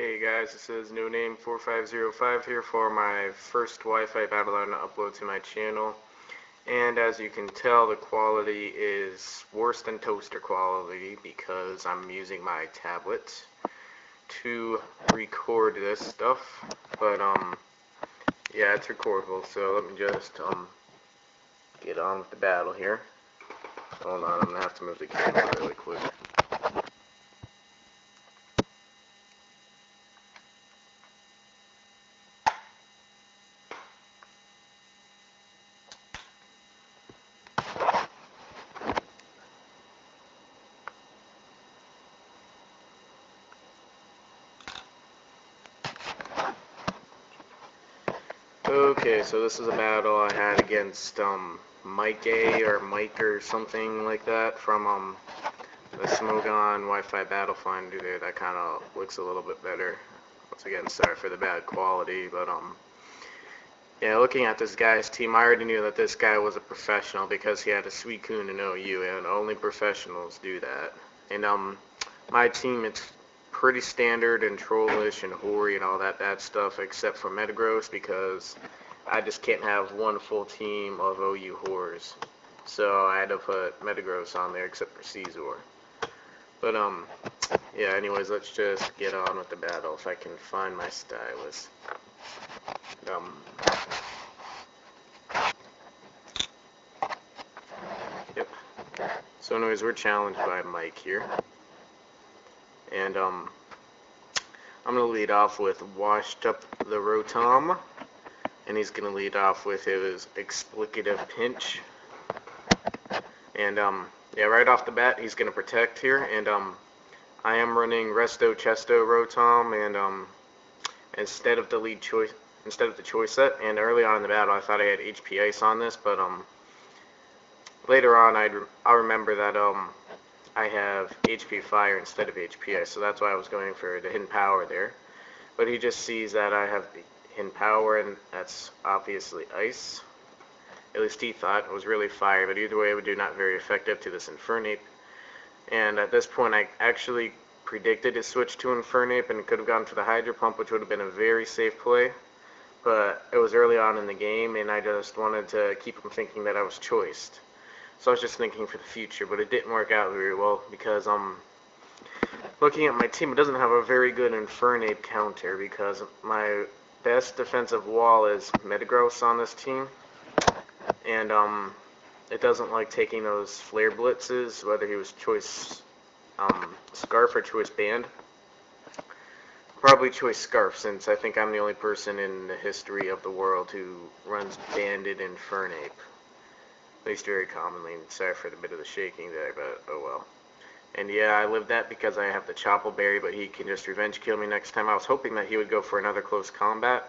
Hey guys, this is noname4505 here for my first Wi-Fi battle I'm going to upload to my channel. And as you can tell, the quality is worse than toaster quality because I'm using my tablet to record this stuff. But yeah, it's recordable, so let me just get on with the battle here. Hold on, I'm going to have to move the camera really quick. Okay, so this is a battle I had against Mike or Mike or something like that from the Smogon Wi-Fi Battle Finder there. That kind of looks a little bit better. Once again, sorry for the bad quality, but yeah, looking at this guy's team, I already knew that this guy was a professional because he had a Suicune and OU, and only professionals do that. And my team, it's pretty standard and trollish and hoary and all that bad stuff, except for Metagross, because I just can't have one full team of OU whores. So I had to put Metagross on there, except for Caesar. But yeah. Anyways, let's just get on with the battle. If I can find my stylus. Yep. So anyways, we're challenged by Mike here. And I'm going to lead off with Washed Up the Rotom. And he's going to lead off with his Explicative Pinch. And yeah, right off the bat, he's going to protect here. And I am running Resto Chesto Rotom, and instead of the choice set. And early on in the battle, I thought I had HP Ice on this, but later on, I'll remember that I have HP Fire instead of HP Ice, so that's why I was going for the Hidden Power there. But he just sees that I have the Hidden Power, and that's obviously Ice. At least he thought it was really Fire, but either way, it would do not very effective to this Infernape. And at this point, I actually predicted it switch to Infernape, and it could have gone for the Hydro Pump, which would have been a very safe play. But it was early on in the game, and I just wanted to keep him thinking that I was choiced. So I was just thinking for the future, but it didn't work out very well because looking at my team, it doesn't have a very good Infernape counter because my best defensive wall is Metagross on this team, and it doesn't like taking those flare blitzes, whether he was choice Scarf or choice Band. Probably choice Scarf, since I think I'm the only person in the history of the world who runs Banded Infernape. At least very commonly. Sorry for the bit of the shaking there, but oh well. And yeah, I lived that because I have the Chople Berry, but he can just revenge kill me next time. I was hoping that he would go for another close combat.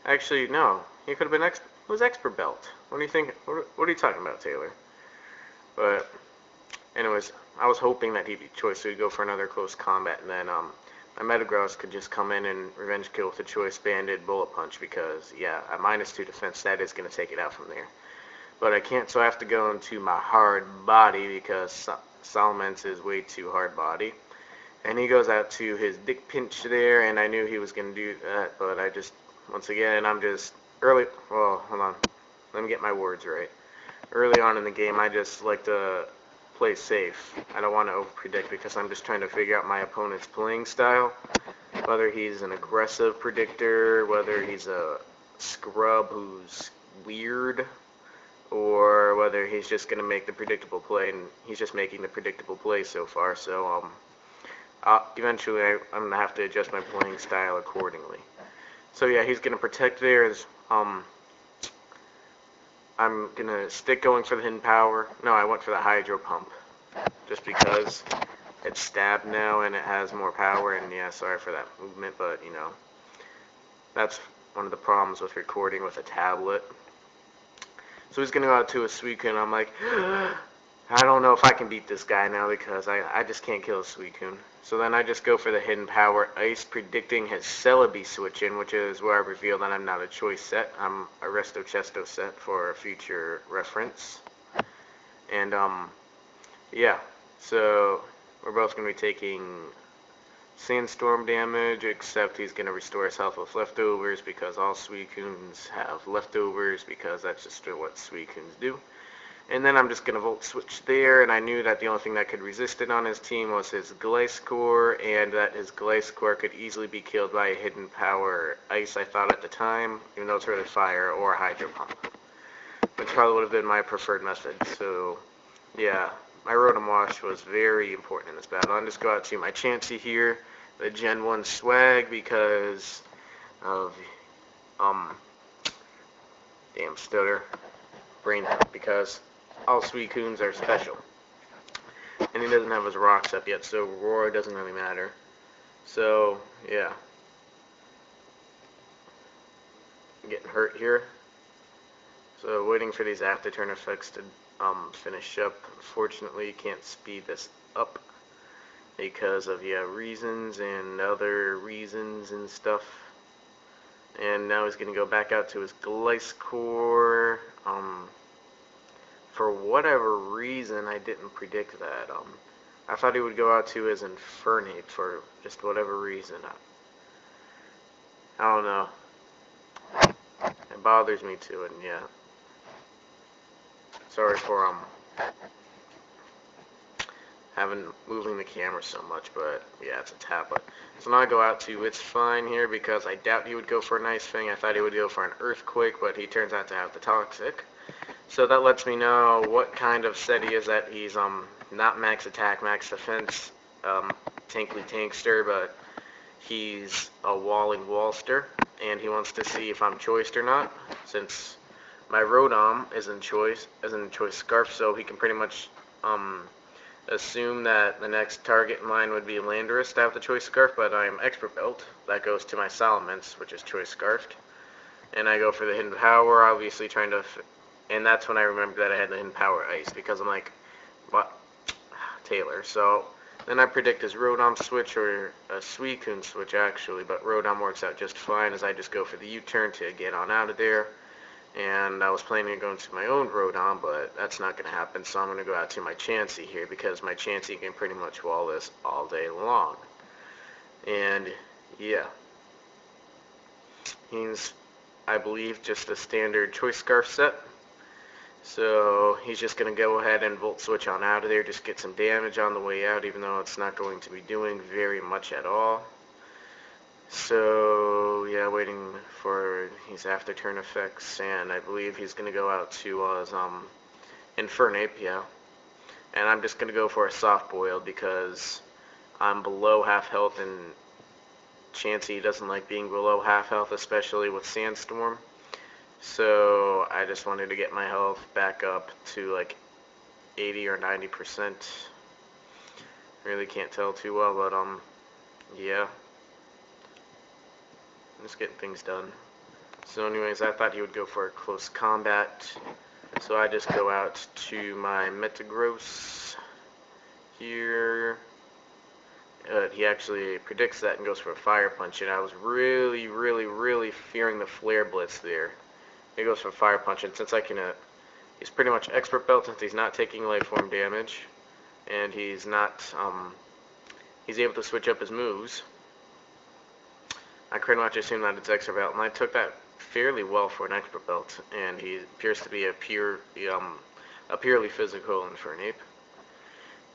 Actually, no. He could have been it was Expert Belt. What do you think? What are you talking about, Taylor? But anyways, I was hoping that he'd be choice, so he'd go for another close combat, and then my Metagross could just come in and revenge kill with a choice Banded Bullet Punch because, yeah, at -2 defense, that is going to take it out from there. But I can't, so I have to go into my hard body because Solomon's is way too hard body. And he goes out to his Dick Pinch there, and I knew he was going to do that, but I just, once again, I'm just well, hold on, let me get my words right. Early on in the game, I just like to play safe. I don't want to over-predict because I'm just trying to figure out my opponent's playing style, whether he's an aggressive predictor, whether he's a scrub who's weird, or whether he's just going to make the predictable play, and he's just making the predictable play so far, so eventually I'm going to have to adjust my playing style accordingly. So yeah, he's going to protect there. I'm going to stick going for the Hidden Power. No, I went for the Hydro Pump, just because it's stabbed now and it has more power, and yeah, sorry for that movement, but you know, that's one of the problems with recording with a tablet. So he's going to go out to a Suicune. I'm like, I don't know if I can beat this guy now because I just can't kill a Suicune. So then I just go for the Hidden Power Ice, predicting his Celebi switch in, which is where I reveal that I'm not a choice set. I'm a Resto Chesto set for future reference. And yeah, so we're both going to be taking sandstorm damage, except he's going to restore his health with leftovers because all Suicunes have leftovers, because that's just what Suicunes do. And then I'm just going to volt switch there, and I knew that the only thing that could resist it on his team was his Gliscor, and that his Gliscor could easily be killed by a hidden power ice, I thought at the time, even though it's really fire, or hydro pump, which probably would have been my preferred method. So yeah, my Rotom Wash was very important in this battle. I'm just go out to my Chansey here, the Gen 1 swag, because of damn stutter brain, because all Suicunes are special. And he doesn't have his rocks up yet, so Roar doesn't really matter. So, yeah. I'm getting hurt here. So, waiting for these after turn effects to finish up. Unfortunately, you can't speed this up because of, reasons and other reasons and stuff. And now he's going to go back out to his Gliscor. For whatever reason, I didn't predict that. I thought he would go out to his Infernape for just whatever reason. I don't know. It bothers me too, and yeah. Sorry for moving the camera so much, but yeah, it's a tablet. So now I go out to It's Fine here because I doubt he would go for a Nice Thing. I thought he would go for an Earthquake, but he turns out to have the Toxic. So that lets me know what kind of set he is, that he's not max attack, max defense, tankly tankster, but he's a walling wallster, and he wants to see if I'm choiced or not, since my Rotom is in choice Scarf, so he can pretty much assume that the next target in line would be Landorus to have the choice Scarf, but I am Expert Belt. That goes to my Salamence, which is choice Scarfed, and I go for the Hidden Power, obviously trying to. And that's when I remembered that I had the Hidden Power Ice, because I'm like, what? Taylor. So then I predict his Rotom switch, or a Suicune switch actually, but Rotom works out just fine as I just go for the U-turn to get on out of there. And I was planning on going to my own Rotom, but that's not going to happen, so I'm going to go out to my Chansey here, because my Chansey can pretty much wall this all day long. And yeah. He's, I believe, just a standard Choice Scarf set. So he's just going to go ahead and Volt Switch on out of there, just get some damage on the way out, even though it's not going to be doing very much at all. So yeah, waiting for his after turn effects, and I believe he's going to go out to his Infernape, yeah. And I'm just going to go for a Soft Boil because I'm below half health, and Chansey doesn't like being below half health, especially with Sandstorm. So I just wanted to get my health back up to like 80 or 90%. Really can't tell too well, but yeah. I'm just getting things done. So anyways, I thought he would go for a close combat. So I just go out to my Metagross here. He actually predicts that and goes for a Fire Punch, and I was really fearing the Flare Blitz there. He goes for Fire Punch, and since I can, he's pretty much Expert Belt since he's not taking Life Form damage, and he's not, he's able to switch up his moves. I pretty much assumed that it's Expert Belt, and I took that fairly well for an Expert Belt, and he appears to be a purely physical Infernape.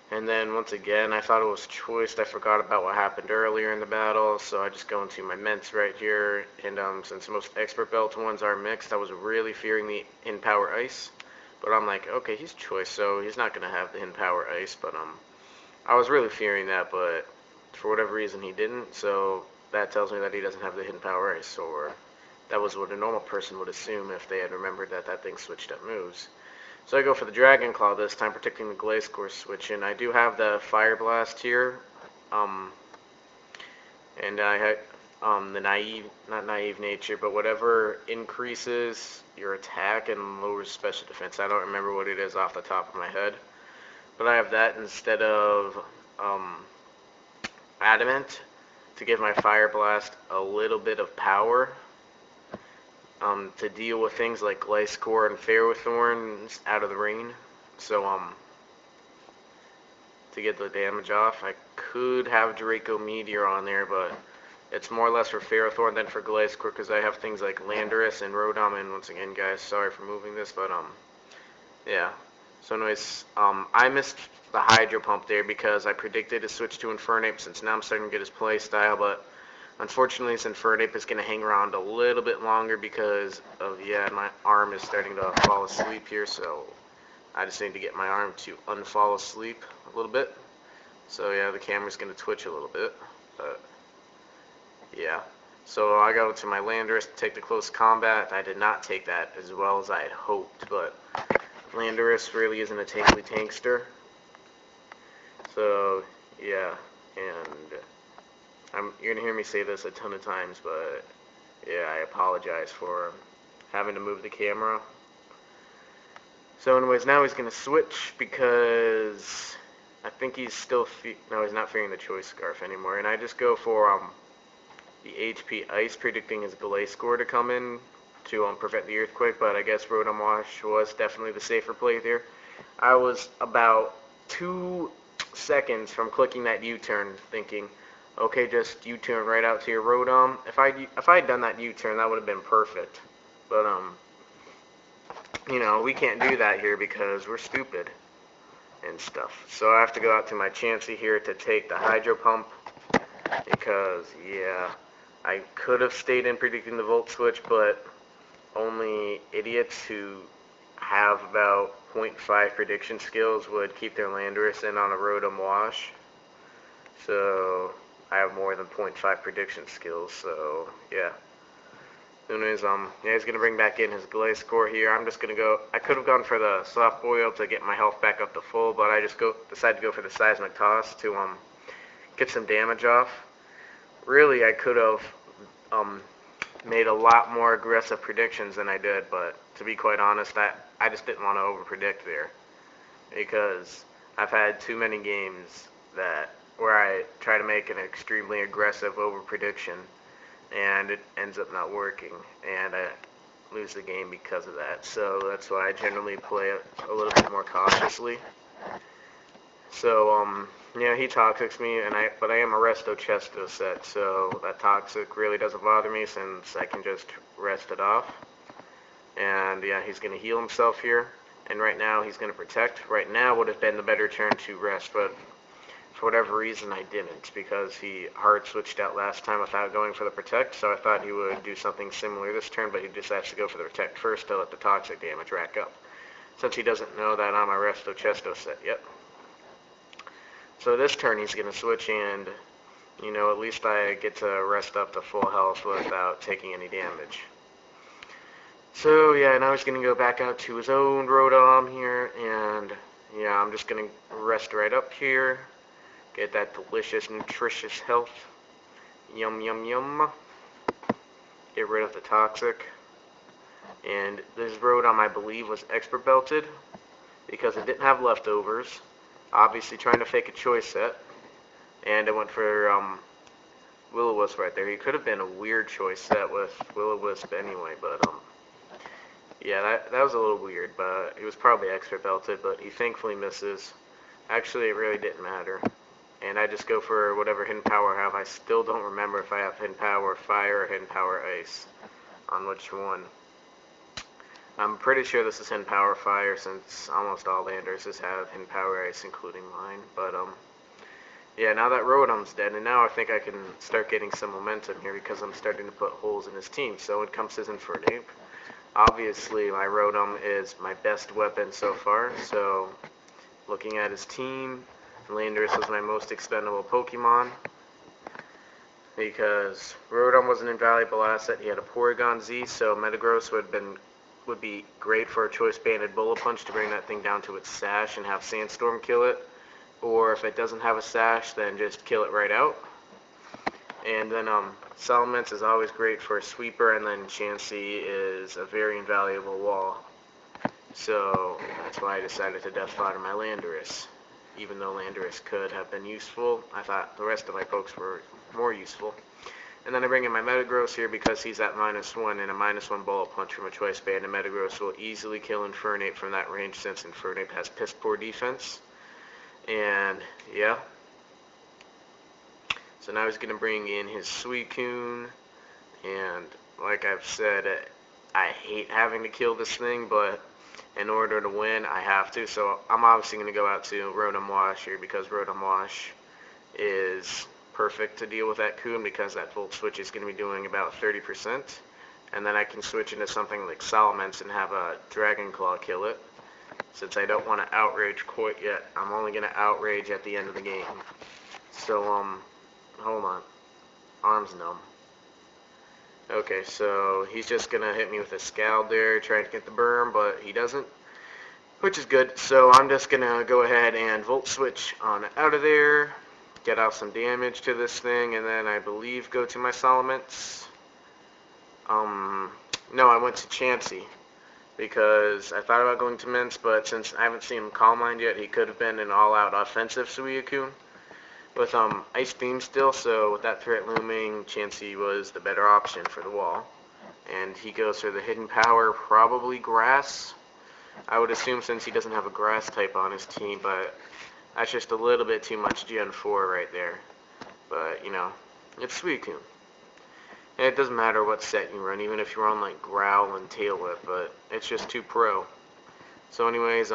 And then once again, I thought it was choiced. I forgot about what happened earlier in the battle, so I just go into my Ments right here. And since most Expert Belt ones are mixed, I was really fearing the Hidden Power Ice. But I'm like, okay, he's choiced, so he's not going to have the Hidden Power Ice. But I was really fearing that, but for whatever reason he didn't. So that tells me that he doesn't have the Hidden Power Ice, or that was what a normal person would assume if they had remembered that that thing switched up moves. So I go for the Dragon Claw this time, protecting the Gliscor switch, and I do have the Fire Blast here, and I had the not naive nature, but whatever increases your attack and lowers special defense. I don't remember what it is off the top of my head, but I have that instead of Adamant to give my Fire Blast a little bit of power. To deal with things like Gliscor and Ferrothorns out of the rain. So, to get the damage off. I could have Draco Meteor on there, but it's more or less for Ferrothorn than for Gliscor because I have things like Landorus and Rotom. And once again, guys, sorry for moving this, but yeah. So anyways, I missed the Hydro Pump there because I predicted to switch to Infernape since now I'm starting to get his play style, but unfortunately this Infernape is going to hang around a little bit longer because of, yeah, my arm is starting to fall asleep here, so I just need to get my arm to unfall asleep a little bit. So yeah, the camera's going to twitch a little bit, but yeah. So I go to my Landorus to take the close combat. I did not take that as well as I had hoped, but Landorus really isn't a tankly tankster. So yeah, and you're going to hear me say this a ton of times, but yeah, I apologize for having to move the camera. So anyways, now he's going to switch because I think he's still, no, he's not fearing the Choice Scarf anymore. And I just go for the HP Ice, predicting his Gliscor to come in to prevent the Earthquake, but I guess Rotom Wash was definitely the safer play there. I was about 2 seconds from clicking that U-turn, thinking, okay, just U-turn right out to your Rotom. If I had done that U-turn, that would have been perfect. But you know, we can't do that here because we're stupid and stuff. So I have to go out to my Chansey here to take the Hydro Pump because, yeah, I could have stayed in predicting the Volt Switch, but only idiots who have about 0.5 prediction skills would keep their Landorus in on a Rotom Wash. So I have more than 0.5 prediction skills, so yeah. Anyways, yeah, he's gonna bring back in his Gliscor here. I'm just gonna go. I could have gone for the Soft Boil to get my health back up to full, but I just decided to go for the Seismic Toss to get some damage off. Really, I could have made a lot more aggressive predictions than I did, but to be quite honest, I just didn't want to over-predict there because I've had too many games where I try to make an extremely aggressive over-prediction and it ends up not working, and I lose the game because of that. So that's why I generally play it a little bit more cautiously. So yeah, he Toxics me, but I am a Resto Chesto set, so that Toxic really doesn't bother me since I can just rest it off. And yeah, he's going to heal himself here, and right now he's going to Protect. Right now would have been the better turn to rest, but for whatever reason I didn't, because he hard switched out last time without going for the Protect, so I thought he would do something similar this turn, but he decided to go for the Protect first to let the Toxic damage rack up, since he doesn't know that I'm a Resto Chesto set yet. So this turn he's going to switch, and, you know, at least I get to rest up to full health without taking any damage. So yeah, now he's going to go back out to his own Rotom here, and yeah, I'm just going to rest right up here. Get that delicious, nutritious health. Yum, yum, yum. Get rid of the Toxic. And this Rotom, I believe, was Expert Belted because it didn't have leftovers. Obviously trying to fake a choice set. And I went for Will-O-Wisp right there. He could have been a weird choice set with Will-O-Wisp anyway, but yeah, that was a little weird, but he was probably Expert Belted, but he thankfully misses. Actually, it really didn't matter. And I just go for whatever Hidden Power I have. I still don't remember if I have Hidden Power Fire or Hidden Power Ice on which one. I'm pretty sure this is Hidden Power Fire since almost all Landorses have Hidden Power Ice, including mine. But yeah, now that Rotom's dead, and now I think I can start getting some momentum here because I'm starting to put holes in his team. So in comes his Infernape. Obviously, my Rotom is my best weapon so far. So looking at his team, Landorus was my most expendable Pokemon because Rotom was an invaluable asset. He had a Porygon Z, so Metagross would be great for a Choice Banded Bullet Punch to bring that thing down to its sash and have Sandstorm kill it. Or if it doesn't have a sash, then just kill it right out. And then Salamence is always great for a sweeper, and then Chansey is a very invaluable wall. So that's why I decided to Death Fodder my Landorus. Even though Landorus could have been useful, I thought the rest of my pokes were more useful. And then I bring in my Metagross here because he's at -1, and a -1 Bullet Punch from a Choice Band, and Metagross will easily kill Infernape from that range since Infernape has piss poor defense. And yeah. So now he's going to bring in his Suicune, and like I've said, I hate having to kill this thing, but in order to win, I have to. So I'm obviously going to go out to Rotom Wash here, because Rotom Wash is perfect to deal with that Coon, because that Volt Switch is going to be doing about 30%. And then I can switch into something like Salamence and have a Dragon Claw kill it. Since I don't want to Outrage quite yet, I'm only going to Outrage at the end of the game. So, hold on. Arm's numb. Okay, so he's just going to hit me with a Scald there, trying to get the burn, but he doesn't, which is good. So I'm just going to go ahead and Volt Switch on out of there, get out some damage to this thing, and then I believe go to my Salamence. No, I went to Chansey, because I thought about going to Mince, but since I haven't seen him Calm Mind yet, he could have been an all-out offensive Suicune with Ice Beam still, so with that threat looming, Chansey was the better option for the wall. And he goes for the Hidden Power, probably Grass, I would assume, since he doesn't have a Grass type on his team, but that's just a little bit too much Gen 4 right there. But, you know, it's Suicune. And it doesn't matter what set you run, even if you run like Growl and Tail Whip, but it's just too pro. So anyways,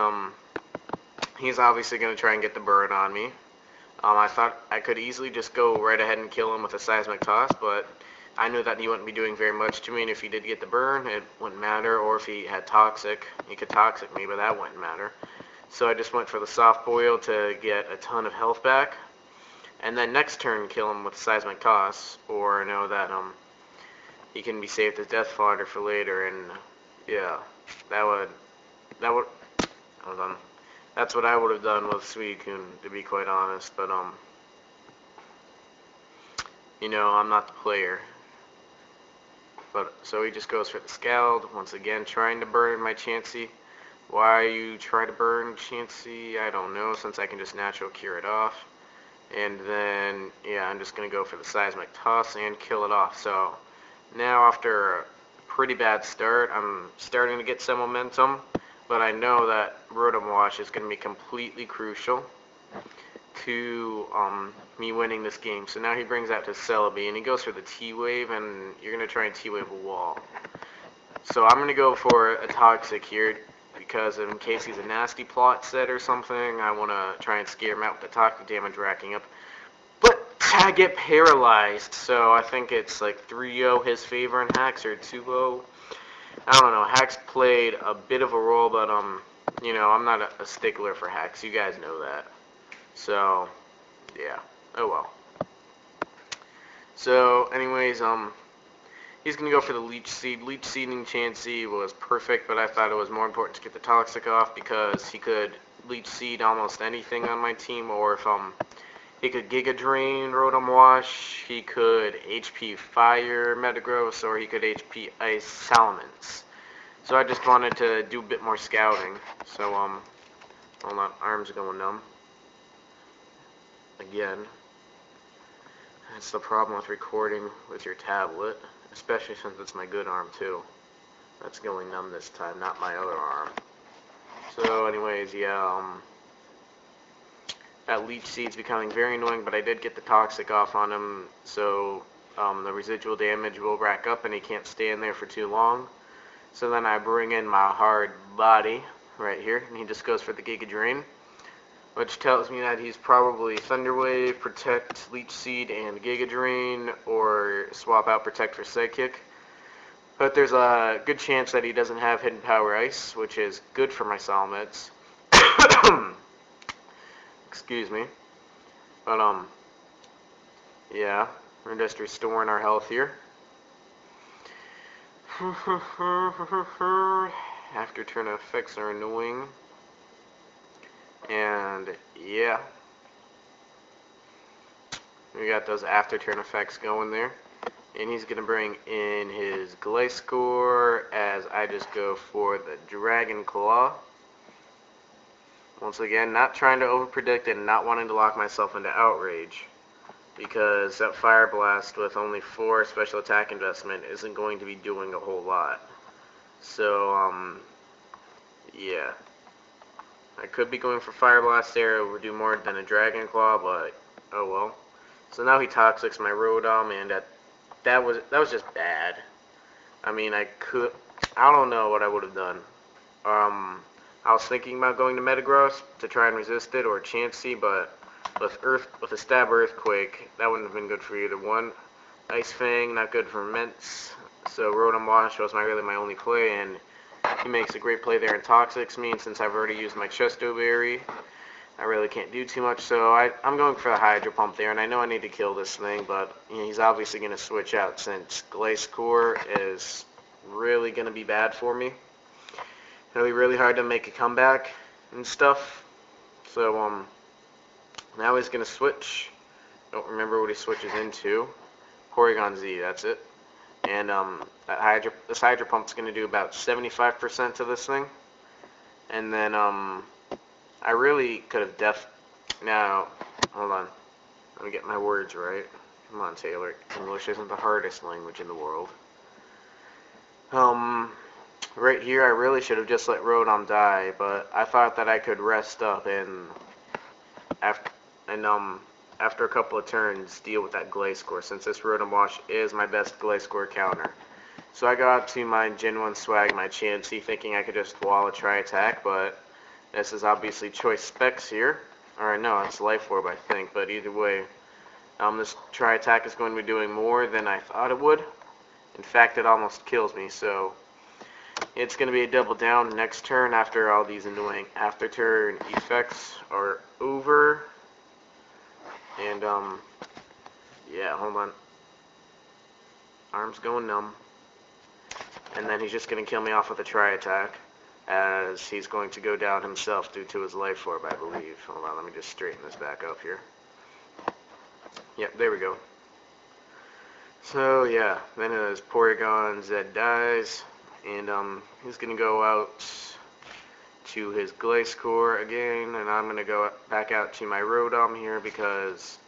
he's obviously going to try and get the burn on me. I thought I could easily just go right ahead and kill him with a Seismic Toss, but I knew that he wouldn't be doing very much to me, and if he did get the burn, it wouldn't matter, or if he had Toxic, he could Toxic me, but that wouldn't matter. So I just went for the Soft Boil to get a ton of health back, and then next turn kill him with a Seismic Toss, or know that he can be saved as Death Fodder for later, and yeah, hold on. That's what I would have done with Suicune, to be quite honest, but, you know, I'm not the player. But, so he just goes for the Scald, once again, trying to burn my Chansey. Why you try to burn Chansey, I don't know, since I can just natural cure it off. And then, yeah, I'm just going to go for the Seismic Toss and kill it off. So, now after a pretty bad start, I'm starting to get some momentum. But I know that Rotom Wash is going to be completely crucial to me winning this game. So now he brings out his Celebi, and he goes for the T-Wave, and you're going to try and T-Wave a wall. So I'm going to go for a Toxic here, because in case he's a nasty plot set or something, I want to try and scare him out with the Toxic damage racking up. But I get paralyzed, so I think it's like 3-0 his favor in Hacks, or 2-0. I don't know, Hacks played a bit of a role, but, you know, I'm not a stickler for Hacks. You guys know that. So, yeah. Oh, well. So, anyways, he's going to go for the Leech Seed. Leech Seeding Chansey was perfect, but I thought it was more important to get the Toxic off, because he could Leech Seed almost anything on my team, or if, he could Giga Drain Rotom Wash, he could HP Fire Metagross, or he could HP Ice Salamence. So I just wanted to do a bit more scouting. So, hold on, arms going numb. Again. That's the problem with recording with your tablet, especially since it's my good arm too. That's going numb this time, not my other arm. So anyways, yeah, that Leech Seed's becoming very annoying, but I did get the Toxic off on him, so the residual damage will rack up and he can't stay in there for too long. So then I bring in my hard body right here, and he just goes for the Giga Drain, which tells me that he's probably Thunder Wave, Protect, Leech Seed, and Giga Drain, or swap out Protect for Sidekick. But there's a good chance that he doesn't have Hidden Power Ice, which is good for my Salamence. Excuse me. But, yeah, we're just restoring our health here. After turn effects are annoying. And, yeah. We got those after turn effects going there. And he's going to bring in his Gliscor as I just go for the Dragon Claw. Once again, not trying to overpredict and not wanting to lock myself into Outrage, because that Fire Blast with only 4 special attack investment isn't going to be doing a whole lot. So, yeah. I could be going for Fire Blast there. It would do more than a Dragon Claw, but oh well. So now he Toxics my Rotom, and that was just bad. I mean, I don't know what I would have done. I was thinking about going to Metagross to try and resist it, or Chansey, but with a Stab Earthquake, that wouldn't have been good for either one. Ice Fang, not good for Ments. So Rotom Wash was really my only play, and he makes a great play there in Toxics me, and since I've already used my Chesto Berry, I really can't do too much, so I'm going for the Hydro Pump there, and I know I need to kill this thing, but you know, he's obviously going to switch out since Glacecore is really going to be bad for me. It'll be really hard to make a comeback and stuff. So, now he's going to switch. Don't remember what he switches into. Porygon Z, that's it. And, this Hydro Pump's going to do about 75% to this thing. And then, I really could have now, hold on. Let me get my words right. Come on, Taylor. English isn't the hardest language in the world. Right here, I really should have just let Rotom die, but I thought that I could rest up and after a couple of turns, deal with that Glacecore, since this Rotom Wash is my best Glacecore counter. So I got to my Gen 1 Swag, my Chansey, thinking I could just wall a Tri-Attack, but this is obviously Choice Specs here. Or no, it's Life Orb, I think, but either way, this Tri-Attack is going to be doing more than I thought it would. In fact, it almost kills me, so it's going to be a double down next turn after all these annoying after turn effects are over. And, yeah, hold on. Arm's going numb. And then he's just going to kill me off with a Tri-Attack, as he's going to go down himself due to his Life Orb, I believe. Hold on, let me just straighten this back up here. Yep, there we go. So, yeah, then his Porygon Z dies, and he's going to go out to his Glacecore again, and I'm going to go back out to my Rotom here because,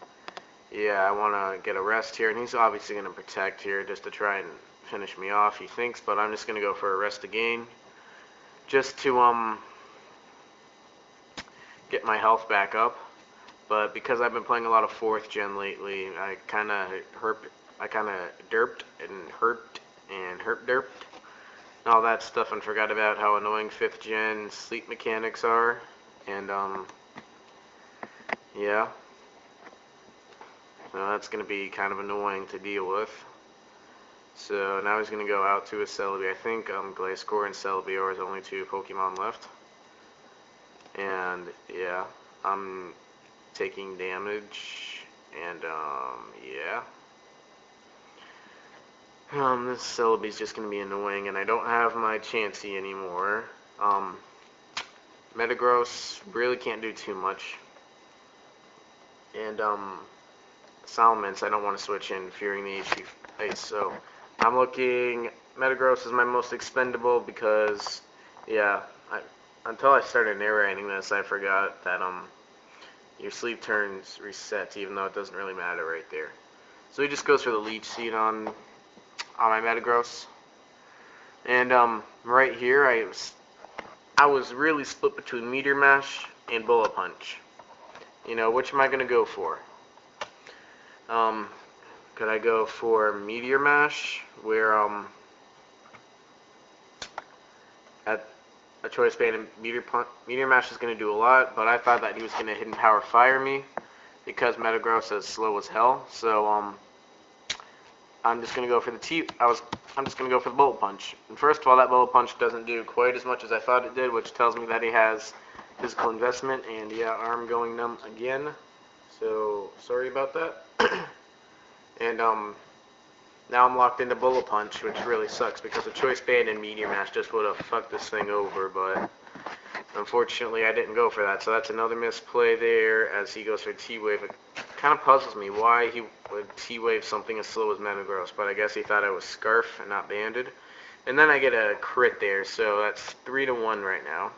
yeah, I want to get a rest here, and he's obviously going to Protect here just to try and finish me off, he thinks, but I'm just going to go for a Rest again just to get my health back up. But because I've been playing a lot of 4th gen lately, I kind of derped and herped and derped and all that stuff, and forgot about how annoying 5th gen sleep mechanics are. And yeah, so that's going to be kind of annoying to deal with. So now he's going to go out to his Celebi. I think Glacecore and Celebi are his only 2 Pokemon left. And yeah, I'm taking damage, and yeah. This Celebi's just going to be annoying, and I don't have my Chansey anymore. Metagross really can't do too much. And Salamence I don't want to switch in, fearing the HP Ice, so I'm looking, Metagross is my most expendable because, yeah, until I started narrating this, I forgot that your sleep turns reset, even though it doesn't really matter right there. So he just goes for the Leech Seed on my Metagross. And right here, I was really split between Meteor Mash and Bullet Punch. You know, which am I gonna go for? Could I go for Meteor Mash, where at a Choice Band and Meteor Mash is going to do a lot, but I thought that he was going to Hidden Power Fire me because Metagross is slow as hell. So I'm just going to go for I'm just going to go for the Bullet Punch. And first of all, that Bullet Punch doesn't do quite as much as I thought it did, which tells me that he has physical investment. And yeah, arm going numb again. So sorry about that. And now I'm locked into Bullet Punch, which really sucks because a Choice Band and Meteor Mash just would have fucked this thing over, but unfortunately I didn't go for that. So that's another misplay there as he goes for T-Wave. It kind of puzzles me why he would T-Wave something as slow as Metagross, but I guess he thought I was Scarf and not Banded. And then I get a crit there, so that's 3-1 right now.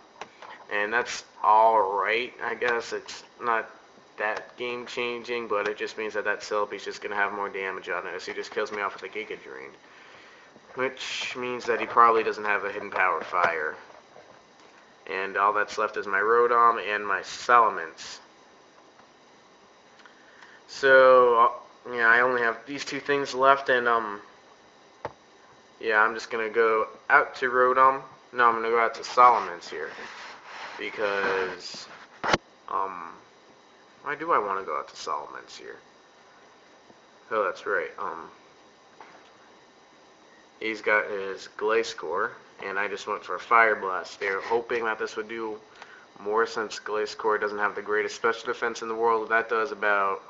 And that's alright, I guess. It's not that game changing, but it just means that Celebi's just going to have more damage on it, so he just kills me off with a Giga Drain, which means that he probably doesn't have a Hidden Power Fire. And all that's left is my Rodom and my Salamence. So, yeah, I only have these two things left, and, yeah, I'm just going to go out to Rodom. No, I'm going to go out to Salamence here, because, why do I want to go out to Salamence here? Oh, that's right, he's got his Gliscor, and I just went for a Fire Blast there, hoping that this would do more since Gliscor doesn't have the greatest special defense in the world. That does about,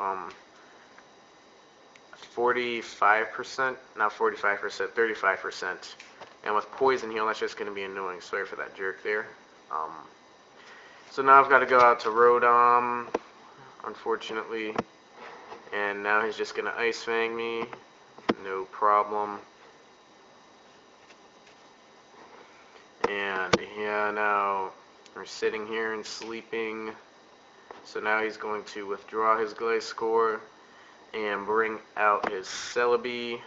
45%, not 45%, 35%. And with Poison Heal, that's just going to be annoying. Sorry for that jerk there. So now I've got to go out to Rodom, unfortunately. And now he's just going to Ice Fang me. No problem. And yeah, now we're sitting here and sleeping. So now he's going to withdraw his Gliscor and bring out his Celebi,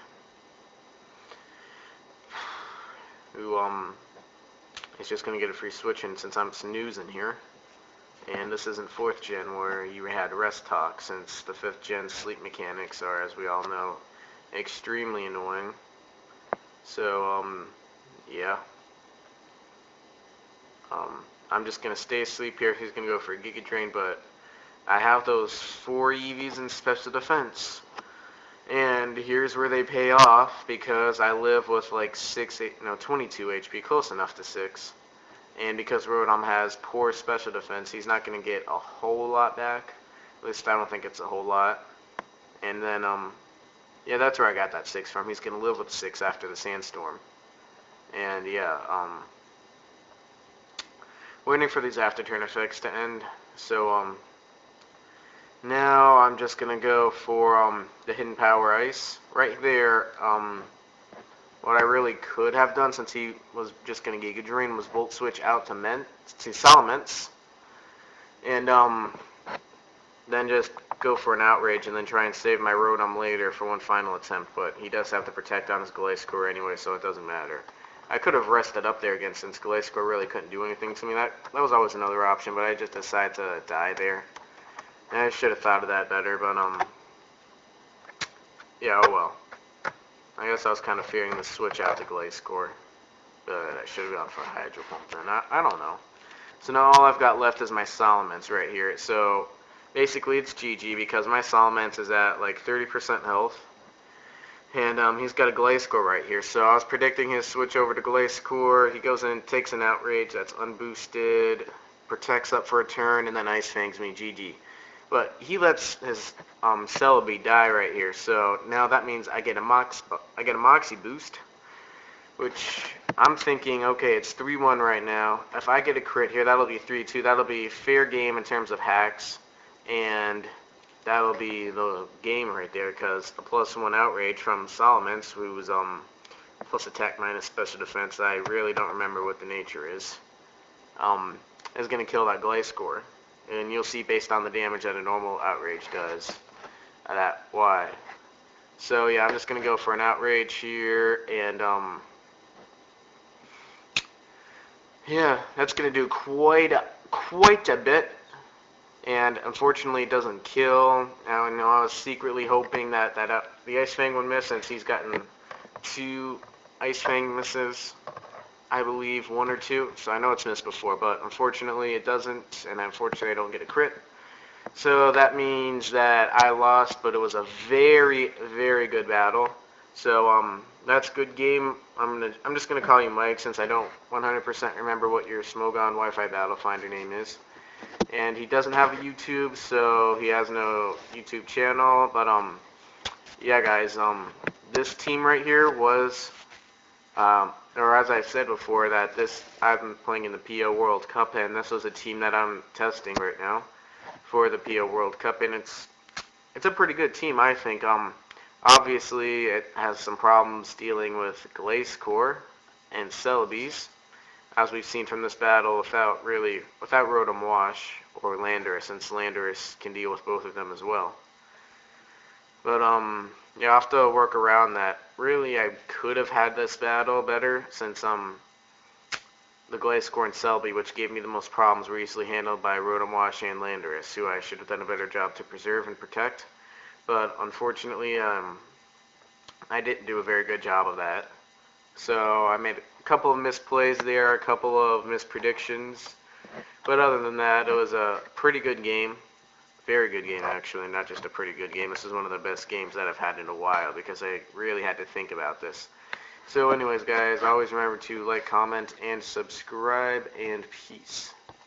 who is just going to get a free switch in since I'm snoozing here. And this isn't 4th gen where you had rest talk, since the 5th gen sleep mechanics are, as we all know, extremely annoying. So, yeah. I'm just going to stay asleep here. He's going to go for a Giga Drain, but I have those 4 EVs in special defense. And here's where they pay off, because I live with like 22 HP, close enough to 6. And because Rodom has poor special defense, he's not going to get a whole lot back. At least I don't think it's a whole lot. And then, yeah, that's where I got that 6 from. He's going to live with 6 after the Sandstorm. And, yeah, waiting for these after turn effects to end. So, now I'm just going to go for the Hidden Power Ice. Right there, what I really could have done, since he was just going to Giga Drain, was Volt Switch out to Salamence. And then just go for an Outrage and then try and save my Rodom later for one final attempt. But he does have to protect on his Gliscor anyway, so it doesn't matter. I could have rested up there again since Gliscor really couldn't do anything to me. That was always another option, but I just decided to die there. And I should have thought of that better, but, yeah, oh well. I guess I was kind of fearing the switch out to Gliscor, but I should have gone for a Hydro Pump then. I don't know. So now all I've got left is my Salamence right here. So basically it's GG, because my Salamence is at like 30% health. And he's got a Gliscor right here. So I was predicting his switch over to Gliscor. He goes in, takes an Outrage, that's unboosted, protects up for a turn, and then Ice Fangs me, GG. But he lets his Celebi die right here. So now that means I get a Moxie boost, which I'm thinking, okay, it's 3-1 right now. If I get a crit here, that'll be 3-2. That'll be fair game in terms of hacks, and that'll be the game right there, because the +1 Outrage from Salamence, who was plus attack minus special defense, I really don't remember what the nature is going to kill that Gliscor. And you'll see based on the damage that a normal Outrage does, that why. So yeah, I'm just going to go for an Outrage here, and yeah, that's going to do quite a bit. And unfortunately, it doesn't kill. I know I was secretly hoping that the Ice Fang would miss, since he's gotten 2 Ice Fang misses, I believe, 1 or 2. So I know it's missed before, but unfortunately it doesn't, and unfortunately I don't get a crit. So that means that I lost, but it was a very, very good battle. So that's good game. I'm just gonna call you Mike, since I don't 100% remember what your Smogon Wi-Fi Battle Finder name is. And he doesn't have a YouTube, so he has no YouTube channel. But yeah, guys, this team right here was, or as I said before, that I've been playing in the PO World Cup, and this was a team that I'm testing right now for the PO World Cup, and it's a pretty good team, I think. Obviously, it has some problems dealing with Gliscor and Celebes, as we've seen from this battle, without Rotom Wash or Landorus, since Landorus can deal with both of them as well. But yeah, I'll have to work around that. Really, I could have had this battle better, since the Gliscor and Selby, which gave me the most problems, were easily handled by Rotom Wash and Landorus, who I should have done a better job to preserve and protect. But unfortunately, I didn't do a very good job of that. So I made a couple of misplays there, a couple of mispredictions. But other than that, it was a pretty good game. Very good game, actually, not just a pretty good game. This is one of the best games that I've had in a while because I really had to think about this. So anyways, guys, always remember to like, comment, and subscribe, and peace.